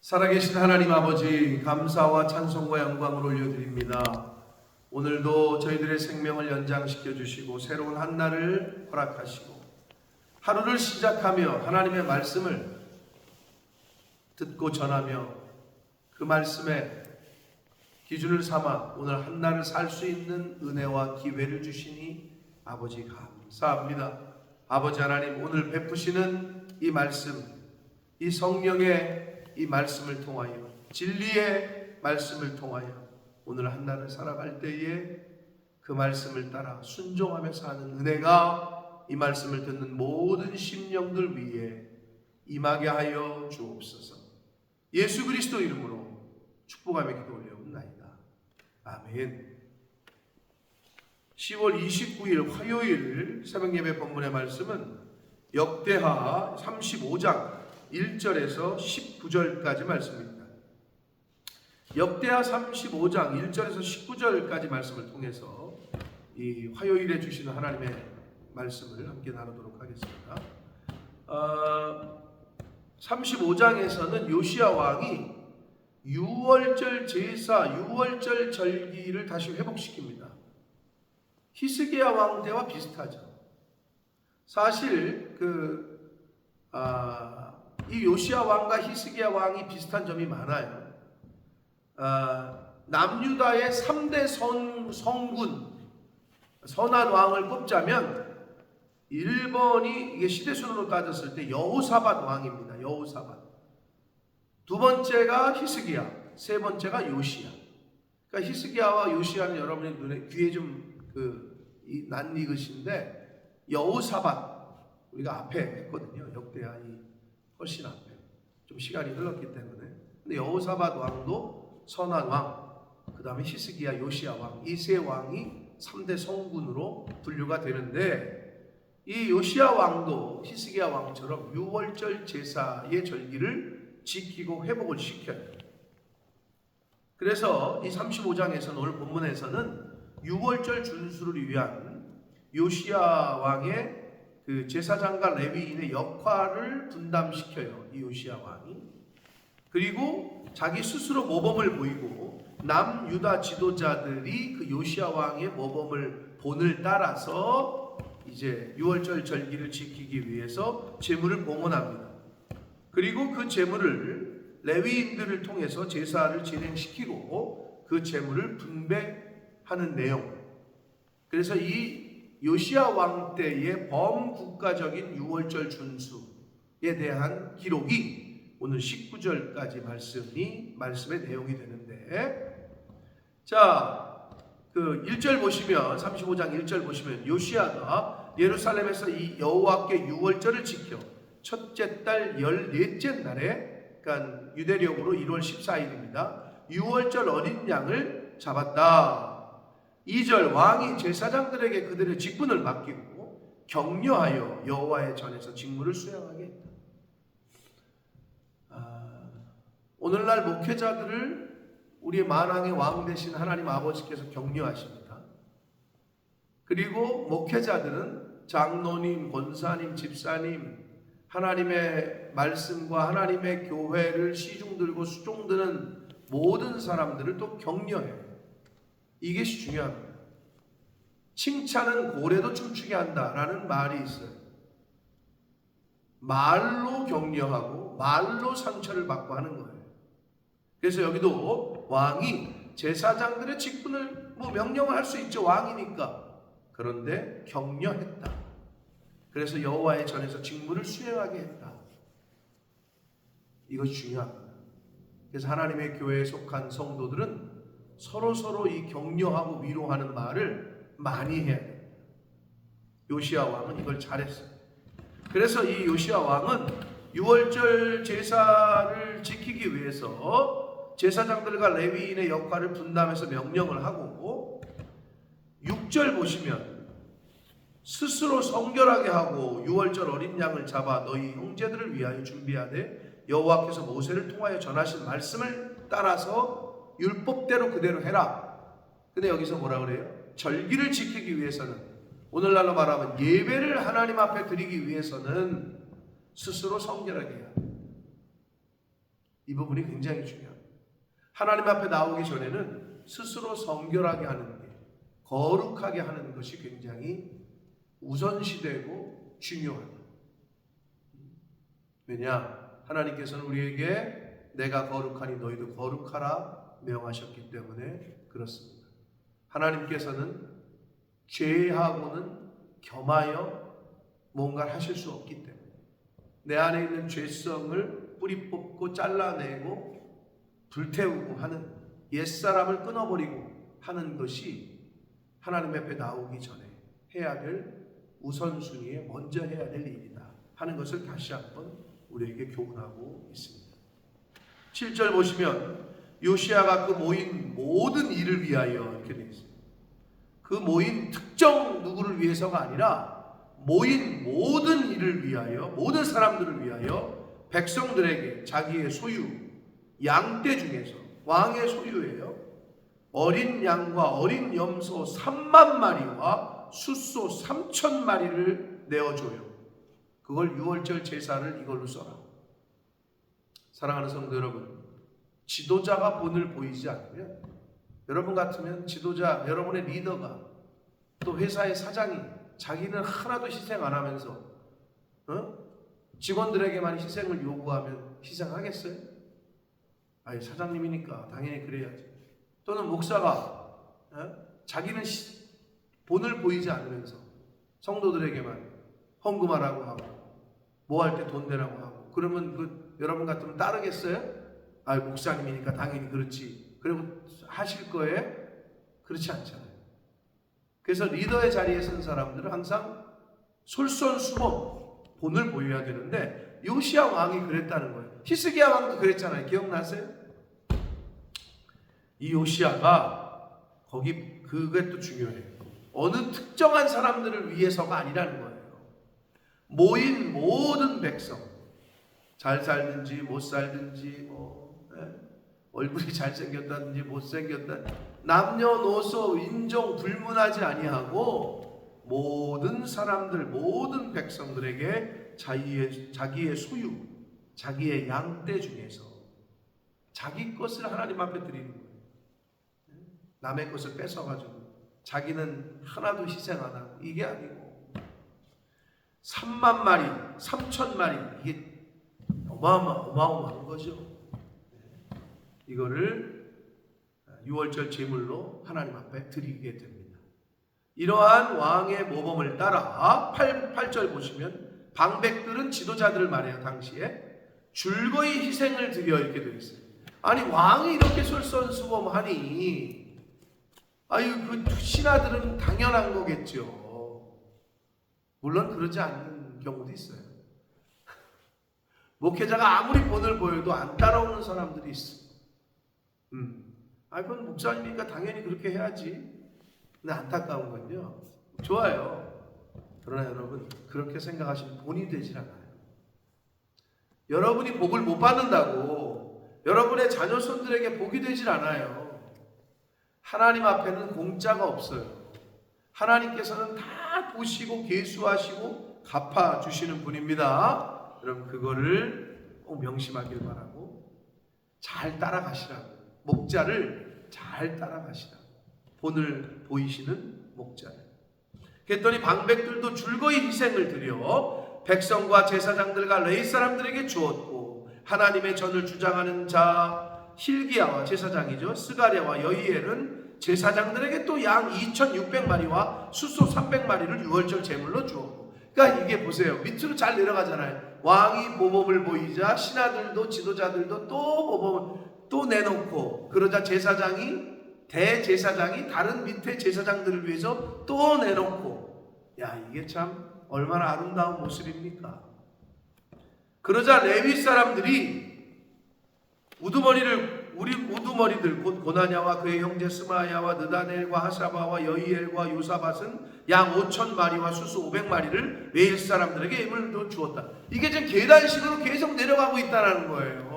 살아계신 하나님 아버지, 감사와 찬송과 영광을 올려드립니다. 오늘도 저희들의 생명을 연장시켜 주시고 새로운 한 날을 허락하시고 하루를 시작하며 하나님의 말씀을 듣고 전하며 그 말씀에 기준을 삼아 오늘 한 날을 살 수 있는 은혜와 기회를 주시니 아버지 감사합니다. 아버지 하나님, 오늘 베푸시는 이 말씀, 이 성령의 이 말씀을 통하여, 진리의 말씀을 통하여 오늘 한 날을 살아갈 때에 그 말씀을 따라 순종하며 사는 은혜가 이 말씀을 듣는 모든 심령들 위에 임하게 하여 주옵소서. 예수 그리스도 이름으로 축복하며 기도 올려옵나이다. 아멘. 10월 29일 화요일 새벽예배 본문의 말씀은 역대하 35장 1절에서 19절까지 말씀입니다. 역대하 35장 1절에서 19절까지 말씀을 통해서 이 화요일에 주시는 하나님의 말씀을 함께 나누도록 하겠습니다. 35장에서는 요시야 왕이 유월절 제사, 유월절 절기를 다시 회복시킵니다. 히스기야 왕 때와 비슷하죠. 사실 이 요시야 왕과 히스기야 왕이 비슷한 점이 많아요. 남유다의 3대 성군, 선한 왕을 꼽자면 1번이 이게 시대순으로 따졌을 때 여호사밧 왕입니다. 여호사밧. 두 번째가 히스기야, 세 번째가 요시야. 그러니까 히스기야와 요시야는 여러분의 눈에 귀에 좀 낯익으신데 여호사밧 우리가 앞에 했거든요. 역대하니 훨씬 앞에. 좀 시간이 흘렀기 때문에. 근데 여호사밧 왕도 선한 왕, 그 다음에 히스기야, 요시야 왕, 이 세 왕이 3대 성군으로 분류가 되는데, 이 요시야 왕도 히스기야 왕처럼 유월절 제사의 절기를 지키고 회복을 시켜요. 그래서 이 35장에서는 오늘 본문에서는 유월절 준수를 위한 요시야 왕의 그 제사장과 레위인의 역할을 분담시켜요. 이 요시야 왕이. 그리고 자기 스스로 모범을 보이고 남유다 지도자들이 그 요시야 왕의 모범을 본을 따라서 이제 유월절 절기를 지키기 위해서 제물을 봉헌합니다. 그리고 그 제물을 레위인들을 통해서 제사를 진행시키고 그 제물을 분배하는 내용. 그래서 이 요시야 왕 때의 범국가적인 유월절 준수에 대한 기록이 오늘 19절까지 말씀의 내용이 되는데, 자, 그 1절 보시면 35장 1절 보시면 요시야가 예루살렘에서 이 여호와께 유월절을 지켜 첫째 달 14째 날에, 그러니까 유대력으로 1월 14일입니다. 유월절 어린 양을 잡았다. 2절 왕이 제사장들에게 그들의 직분을 맡기고 격려하여 여호와의 전에서 직무를 수행하게 했다. 오늘날 목회자들을 우리의 만왕의 왕 되신 하나님 아버지께서 격려하십니다. 그리고 목회자들은 장로님, 권사님, 집사님, 하나님의 말씀과 하나님의 교회를 시중들고 수종드는 모든 사람들을 또 격려해요. 이것이 중요합니다. 칭찬은 고래도 춤추게 한다라는 말이 있어요. 말로 격려하고 말로 상처를 받고 하는 거예요. 그래서 여기도 왕이 제사장들의 직분을 명령을 할 수 있죠. 왕이니까. 그런데 격려했다. 그래서 여호와의 전에서 직무를 수행하게 했다. 이것이 중요합니다. 그래서 하나님의 교회에 속한 성도들은 서로 이 격려하고 위로하는 말을 많이 해야 돼요. 요시야 왕은 이걸 잘했어요. 그래서 이 요시야 왕은 유월절 제사를 지키기 위해서 제사장들과 레위인의 역할을 분담해서 명령을 하고, 6절 보시면 스스로 성결하게 하고 유월절 어린 양을 잡아 너희 형제들을 위하여 준비하되 여호와께서 모세를 통하여 전하신 말씀을 따라서 율법대로 그대로 해라. 근데 여기서 뭐라 그래요? 절기를 지키기 위해서는, 오늘날로 말하면 예배를 하나님 앞에 드리기 위해서는 스스로 성결하게 해야 돼요. 이 부분이 굉장히 중요합니다. 하나님 앞에 나오기 전에는 스스로 성결하게 하는 게, 거룩하게 하는 것이 굉장히 우선시되고 중요하다. 왜냐? 하나님께서는 우리에게 내가 거룩하니 너희도 거룩하라 명하셨기 때문에 그렇습니다. 하나님께서는 죄하고는 겸하여 뭔가를 하실 수 없기 때문에 내 안에 있는 죄성을 뿌리 뽑고 잘라내고 불태우고 하는, 옛사람을 끊어버리고 하는 것이 하나님 앞에 나오기 전에 해야 될 우선순위에 먼저 해야 될 일이다 하는 것을 다시 한번 우리에게 교훈하고 있습니다. 7절 보시면 요시야가 그 모인 모든 일을 위하여 이렇게 되어 있습니다. 그 모인 특정 누구를 위해서가 아니라 모인 모든 일을 위하여, 모든 사람들을 위하여 백성들에게 자기의 소유, 양떼 중에서 왕의 소유예요. 어린 양과 어린 염소 3만 마리와 숫소 3천 마리를 내어줘요. 그걸 유월절 제사를 이걸로 써라. 사랑하는 성도 여러분, 지도자가 본을 보이지 않으면, 여러분 같으면 지도자, 여러분의 리더가, 또 회사의 사장이 자기는 하나도 희생 안 하면서 직원들에게만 희생을 요구하면 희생하겠어요? 아니, 사장님이니까 당연히 그래야지. 또는 목사가 자기는 본을 보이지 않으면서 성도들에게만 헌금하라고 하고 뭐 할 때 돈 내라고 하고, 그러면 여러분 같으면 따르겠어요? 아, 목사님이니까 당연히 그렇지. 그리고 하실 거예요? 그렇지 않잖아요. 그래서 리더의 자리에 선 사람들은 항상 솔선수범 본을 보여야 되는데, 요시야 왕이 그랬다는 거예요. 히스기야 왕도 그랬잖아요. 기억나세요? 이 요시야가 그게 또 중요해요. 어느 특정한 사람들을 위해서가 아니라는 거예요. 모인 모든 백성, 잘 살든지 못 살든지, 얼굴이 잘생겼다든지 못생겼다든지, 남녀노소 인종 불문하지 아니하고 모든 사람들, 모든 백성들에게 자기의 소유, 자기의 양떼 중에서 자기 것을 하나님 앞에 드리는 거예요. 남의 것을 뺏어가지고 자기는 하나도 희생 안 하고, 이게 아니고 3만 마리, 3천 마리, 이게 어마어마한 거죠. 이거를 유월절 제물로 하나님 앞에 드리게 됩니다. 이러한 왕의 모범을 따라 8절 보시면 방백들은 지도자들을 말해요. 당시에 줄거이 희생을 드려 이렇게 되어 있어요. 아니, 왕이 이렇게 솔선수범하니 그 신하들은 당연한 거겠죠. 물론 그러지 않는 경우도 있어요. 목회자가 아무리 본을 보여도 안 따라오는 사람들이 있어. 그건 목사님이니까 당연히 그렇게 해야지. 근데 안타까운 건요, 좋아요. 그러나 여러분, 그렇게 생각하시면 본이 되질 않아요. 여러분이 복을 못 받는다고 여러분의 자녀손들에게 복이 되질 않아요. 하나님 앞에는 공짜가 없어요. 하나님께서는 다 보시고 계수하시고 갚아주시는 분입니다. 여러분, 그거를 꼭 명심하길 바라고 잘 따라가시라고, 목자를 잘 따라가시라고, 본을 보이시는 목자를. 그랬더니 방백들도 줄거이 희생을 드려 백성과 제사장들과 레위 사람들에게 주었고, 하나님의 전을 주장하는 자 hil기야와 제사장이죠, 스가랴와 여히엘은 제사장들에게 또 양 2,600마리와 숫소 300마리를 유월절 제물로 주었고. 그러니까 이게 보세요, 밑으로 잘 내려가잖아요. 왕이 모범을 보이자 신하들도 지도자들도 또 모범을 또 내놓고, 그러자 대제사장이 다른 밑에 제사장들을 위해서 또 내놓고, 이게 참 얼마나 아름다운 모습입니까? 그러자 레위 사람들이 우리 우두머리들 곧 고나냐와 그의 형제 스마야와 느다넬과 하사바와 여히엘과 요사밧은 양 5,000마리와 수수 500마리를 레위 사람들에게 예물로 주었다. 이게 지금 계단식으로 계속 내려가고 있다는 거예요.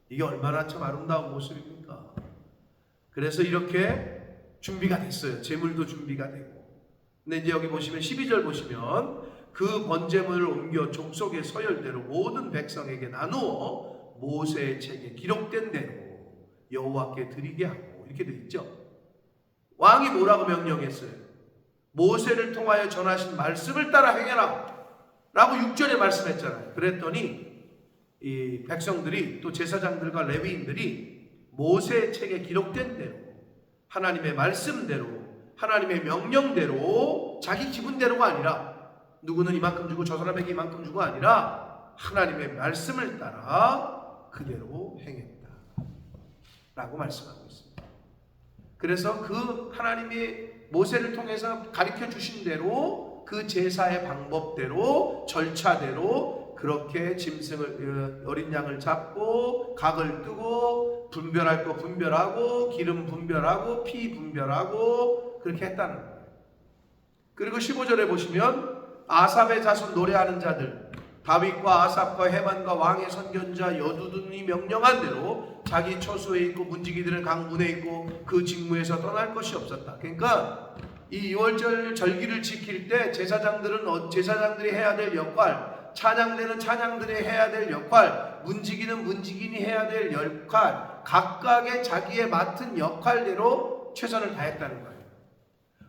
이게 얼마나 참 아름다운 모습입니까? 그래서 이렇게 준비가 됐어요. 제물도 준비가 되고. 근데 이제 여기 보시면 12절 보시면 그 번제물을 옮겨 족속의 서열대로 모든 백성에게 나누어 모세의 책에 기록된 대로 여호와께 드리게 하고 이렇게 돼 있죠. 왕이 뭐라고 명령했어요? 모세를 통하여 전하신 말씀을 따라 행해라 라고 6절에 말씀했잖아요. 그랬더니 이 백성들이 또 제사장들과 레위인들이 모세의 책에 기록된 대로 하나님의 말씀대로 하나님의 명령대로 자기 기분대로가 아니라 누구는 이만큼 주고 저 사람에게 이만큼 주고 아니라 하나님의 말씀을 따라 그대로 행했다 라고 말씀하고 있습니다. 그래서 그 하나님이 모세를 통해서 가르쳐 주신 대로 그 제사의 방법대로 절차대로 그렇게 짐승을 어린 양을 잡고 각을 뜨고 분별할 거 분별하고 기름 분별하고 피 분별하고 그렇게 했다는 거예요. 그리고 15절에 보시면 아삽의 자손 노래하는 자들 다윗과 아삽과 헤만과 왕의 선견자 여두둔이 명령한 대로 자기 처소에 있고 문지기들은 각 문에 있고 그 직무에서 떠날 것이 없었다. 그러니까 이 6월절 절기를 지킬 때 제사장들은 제사장들이 해야 될 역할, 찬양대는 찬양들이 해야 될 역할, 문지기는 문지기니 해야 될 역할, 각각의 자기의 맡은 역할대로 최선을 다했다는 거예요.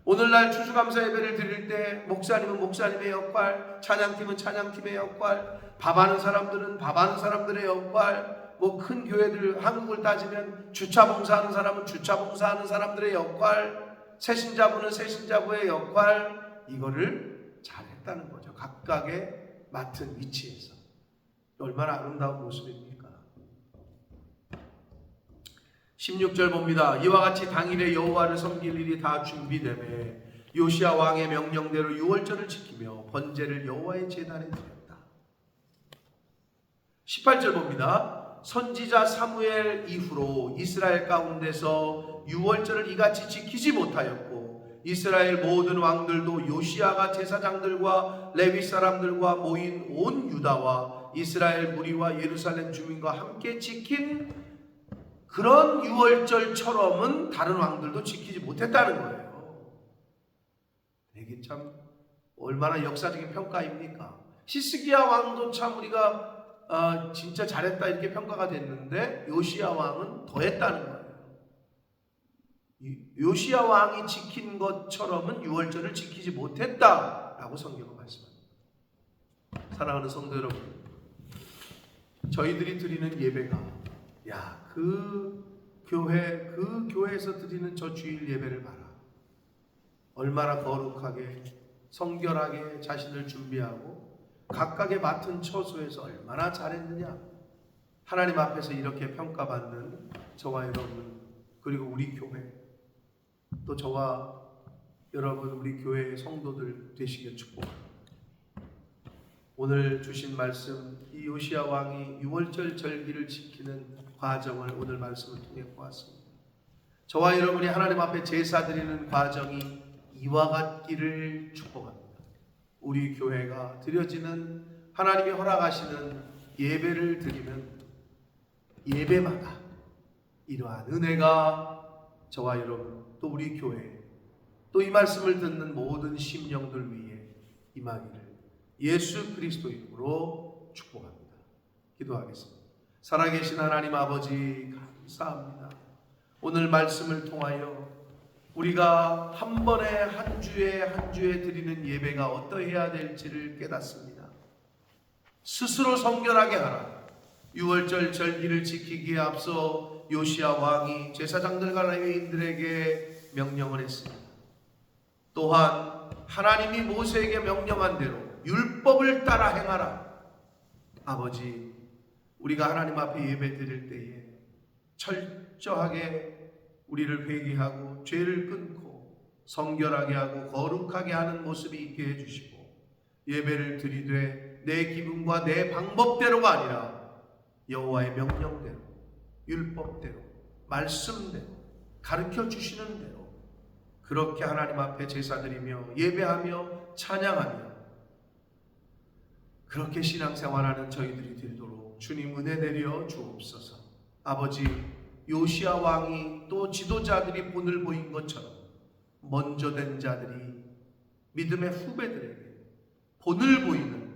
오늘날 추수감사 예배를 드릴 때 목사님은 목사님의 역할, 찬양팀은 찬양팀의 역할, 밥하는 사람들은 밥하는 사람들의 역할, 뭐 큰 교회들 한국을 따지면 주차봉사하는 사람은 주차봉사하는 사람들의 역할, 새신자부는 새신자부의 역할, 이거를 잘했다는 거죠. 각각의 맡은 위치에서. 얼마나 아름다운 모습입니까? 16절 봅니다. 이와 같이 당일에 여호와를 섬길 일이 다 준비되매 요시야 왕의 명령대로 6월절을 지키며 번제를 여호와의 제단에 드렸다. 18절 봅니다. 선지자 사무엘 이후로 이스라엘 가운데서 6월절을 이같이 지키지 못하였고 이스라엘 모든 왕들도 요시야가 제사장들과 레위 사람들과 모인 온 유다와 이스라엘 무리와 예루살렘 주민과 함께 지킨 그런 6월절처럼은 다른 왕들도 지키지 못했다는 거예요. 이게 참 얼마나 역사적인 평가입니까? 히스기야 왕도 참 우리가 진짜 잘했다 이렇게 평가가 됐는데 요시야 왕은 더 했다는 거예요. 요시야 왕이 지킨 것처럼은 6월절을 지키지 못했다라고 성경은 말씀합니다. 사랑하는 성도 여러분, 저희들이 드리는 예배가 그 교회에서 드리는 저 주일 예배를 봐라. 얼마나 거룩하게 성결하게 자신을 준비하고 각각의 맡은 처소에서 얼마나 잘했느냐. 하나님 앞에서 이렇게 평가받는 저와 여러분, 그리고 우리 교회, 또 저와 여러분 우리 교회의 성도들 되시길 축복합니다. 오늘 주신 말씀, 이 요시야 왕이 6월절 절기를 지키는 과정을 오늘 말씀을 통해 보았습니다. 저와 여러분이 하나님 앞에 제사 드리는 과정이 이와 같기를 축복합니다. 우리 교회가 드려지는 하나님이 허락하시는 예배를 드리는 예배마다 이러한 은혜가 저와 여러분 또 우리 교회 또 이 말씀을 듣는 모든 심령들 위에 임하기를 예수 그리스도 이름으로 축복합니다. 기도하겠습니다. 살아계신 하나님 아버지 감사합니다. 오늘 말씀을 통하여 우리가 한 번에 한 주에 드리는 예배가 어떠해야 될지를 깨닫습니다. 스스로 성결하게 하라. 6월절 절기를 지키기에 앞서 요시야 왕이 제사장들과 레위인들에게 명령을 했습니다. 또한 하나님이 모세에게 명령한 대로 율법을 따라 행하라. 아버지, 우리가 하나님 앞에 예배 드릴 때에 철저하게 우리를 회개하고 죄를 끊고 성결하게 하고 거룩하게 하는 모습이 있게 해주시고 예배를 드리되 내 기분과 내 방법대로가 아니라 여호와의 명령대로 율법대로 말씀대로 가르쳐 주시는 대로 그렇게 하나님 앞에 제사드리며 예배하며 찬양하며 그렇게 신앙생활하는 저희들이 되도록 주님 은혜 내려 주옵소서. 아버지, 요시야 왕이 또 지도자들이 본을 보인 것처럼 먼저 된 자들이 믿음의 후배들에게 본을 보이는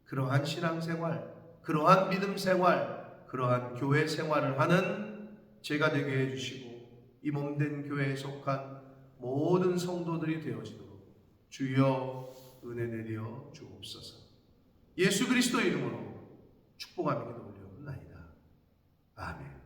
그러한 신앙생활, 그러한 믿음 생활, 그러한 교회 생활을 하는 제가 되게 해주시고 이 몸된 교회에 속한 모든 성도들이 되어지도록 주여 은혜 내려 주옵소서. 예수 그리스도 이름으로 축복하며 기도 올려옵나이다. 아멘.